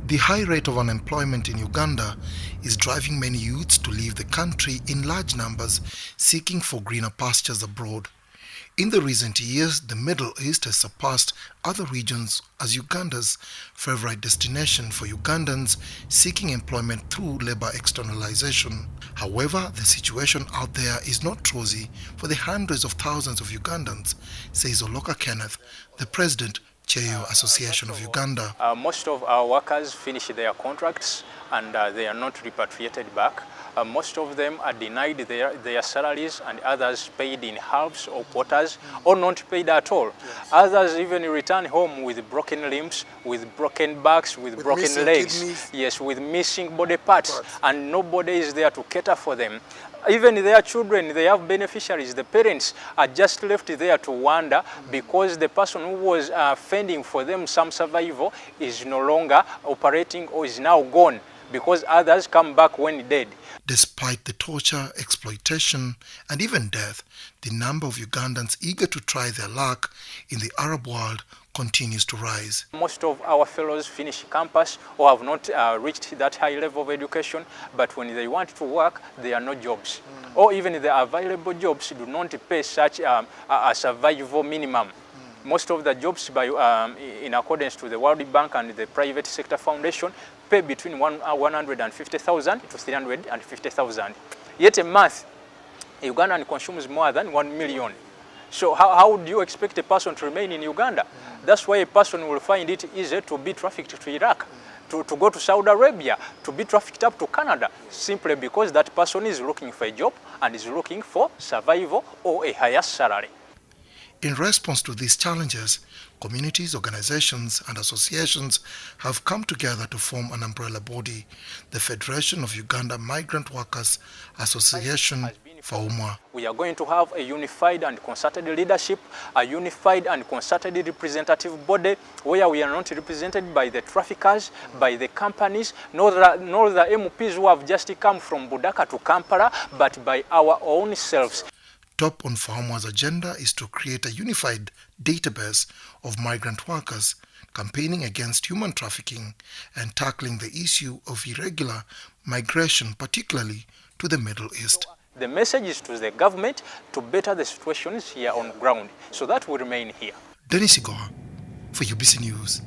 The high rate of unemployment in Uganda is driving many youths to leave the country in large numbers, seeking for greener pastures abroad. In the recent years, the Middle East has surpassed other regions as Uganda's favorite destination for Ugandans seeking employment through labor externalization. However, the situation out there is not rosy for the hundreds of thousands of Ugandans, says Oloka Kenneth, the president Kyeyo Association of Uganda. Most of our workers finish their contracts and they are not repatriated back. Most of them are denied their salaries, and others paid in halves or quarters or not paid at all. Others even return home with broken limbs, with broken backs, with broken legs. Kidneys. Yes, with missing body parts, and nobody is there to cater for them. Even their children, they have beneficiaries. The parents are just left there to wonder because the person who was fending for them some survival is no longer operating or is now gone, because others come back when dead. Despite the torture, exploitation, and even death, the number of Ugandans eager to try their luck in the Arab world continues to rise. Most of our fellows finish campus or have not reached that high level of education, but when they want to work, there are no jobs. Or even the available jobs do not pay such a survival minimum. Most of the jobs, in accordance to the World Bank and the Private Sector Foundation, pay between 150,000 to 350,000. Yet a month, Ugandan consumes more than 1 million. So how do you expect a person to remain in Uganda? That's why a person will find it easier to be trafficked to Iraq, to go to Saudi Arabia, to be trafficked up to Canada, simply because that person is looking for a job and is looking for survival or a higher salary. In response to these challenges, communities, organizations, and associations have come together to form an umbrella body, the Federation of Uganda Migrant Workers Association FAUMWA. We are going to have a unified and concerted leadership, a unified and concerted representative body where we are not represented by the traffickers, by the companies, nor the MPs who have just come from Budaka to Kampala, but by our own selves. Top on FAUMWA's agenda is to create a unified database of migrant workers, campaigning against human trafficking and tackling the issue of irregular migration, particularly to the Middle East. The message is to the government to better the situations here on ground, so that we remain here. Dennis Igoha for UBC News.